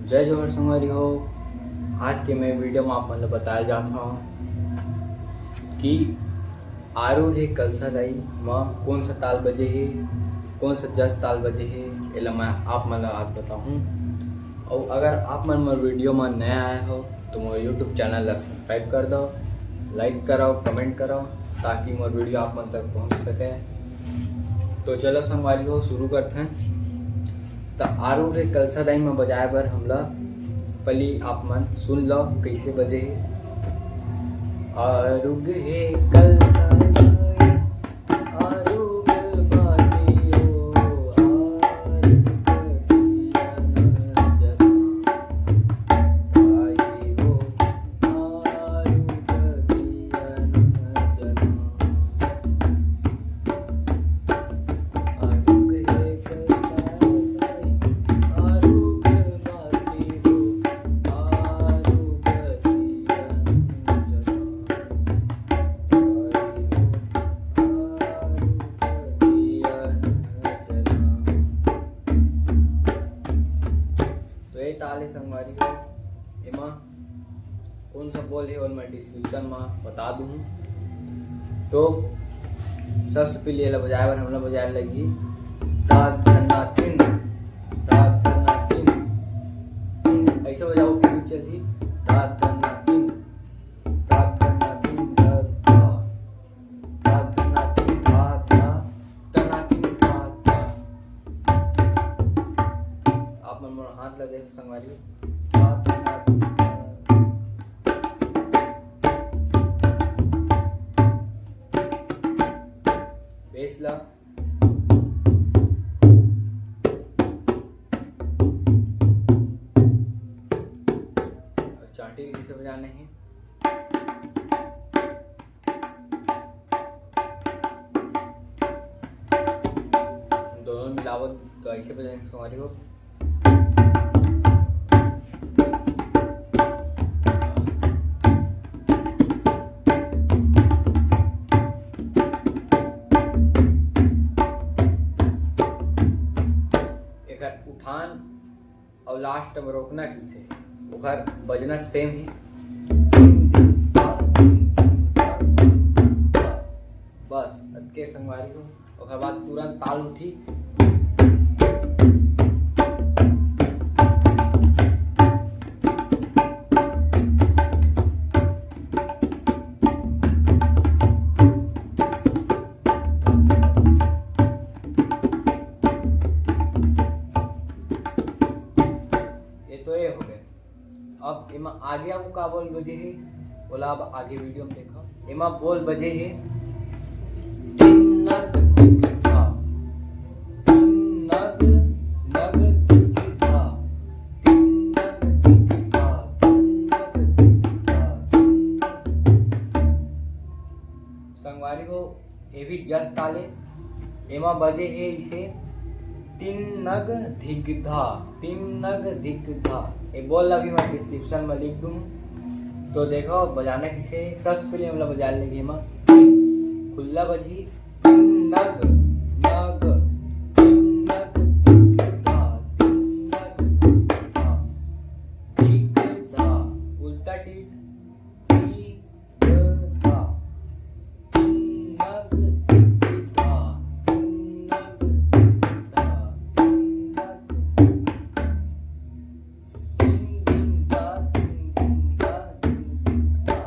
जय जोहर संगवारी हो। आज के मैं वीडियो में आप मतलब बताया जाता हूँ कि आरोहे कलसा दाई में कौन सा ताल बजे है, कौन सा जस ताल बजे है, एला मैं आप मतलब आज बताऊँ। और अगर आप मन मोर वीडियो में नया आए हो तो मोर यूट्यूब चैनल ला सब्सक्राइब कर दो, लाइक करो, कमेंट करो ताकि मोर वीडियो आप मन तक पहुँच सके। तो चलो संगवारी हो शुरू करते हैं। तो आरोहे कलसा दाई में बजाए बर हमला पहली आप मन सुन लो कैसे बजे है। आरुग हे कलसा दाई, आरुग बाटे ओ, आरुग दिया न जना, आई वो आरुग दिया न जना। आरुग हे कलसा दाई, आरुग बाटे ओ, आरुग दिया न तो ये ताले संगवारी हो एमा कौन सा बोल है और मैं डिस्क्रिप्शन में बता दूँ। तो सबसे पहले ये बजाए बार हमला बजाए लगी दा धना तीन, दा धना तीन, तीन ऐसे बजाओ फिर चली दा धना तीन, दा धना तीन, दा दा, दा धना तीन, दा दा, धना तीन, दा दा। आप मन मोर हाथ ला देख संगवारी दा धना तीन, बेस ला चाटी कैसे बजाने हैं। दोनों मिलावट तो ऐसे बजाने संगवारी हो। उठान और लास्ट में रोकना किसे उखर बजना सेम है। बस अतके संगवारी को ओकर बाद तुरंत ताल उठी। तो ये हो गए। अब एमा आगे आपको का बोल बजे है बोला, अब आगे वीडियो में देखो। एमा बोल बजे है तीन नग दिख था, तीन नग नग दिख था, तीन नग दिख था, तीन नग दिख था, तीन नग। संगवारी को ये भी जस ताले एमा बजे है इसे तीन नग धिगधा, तीन नग धिगधा। ये बोल अभी मैं डिस्क्रिप्शन में लिख दूँ तो देखो बजाना किसे। सबसे पहले हम लोग बजा लेंगे एमा खुला बजी तीन नग नग, तीन नग धिगधा, तीन नग धिगधा, धिगधा उल्टा टीट धिगधा, तीन नग धिगधा, तीन नग धिगधा,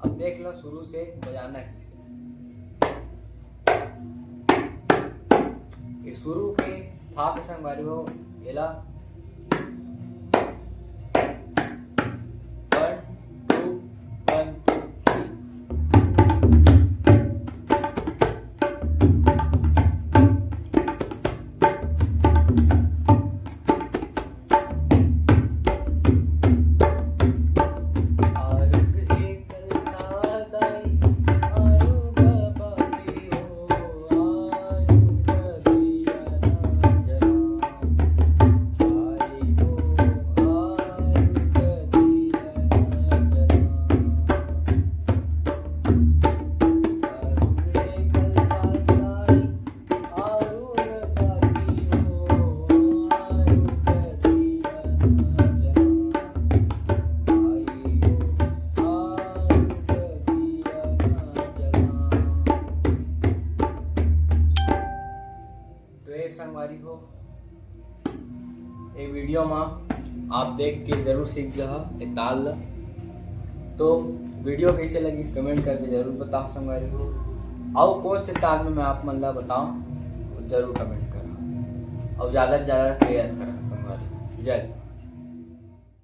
अब देख लो शुरू से बजाना कैसे। ये शुरू के था पे संगवारी हो एला 1 2 1 2 संगवारी हो ए वीडियो में आप देख के जरूर सीख जा ए ताल ला। तो वीडियो कैसे लगी इस कमेंट करके जरूर बताओ संगवारी हो। और कौन से ताल में मैं आप मन ला बताऊँ जरूर कमेंट करा और ज़्यादा से ज़्यादा शेयर करा संगवारी। जय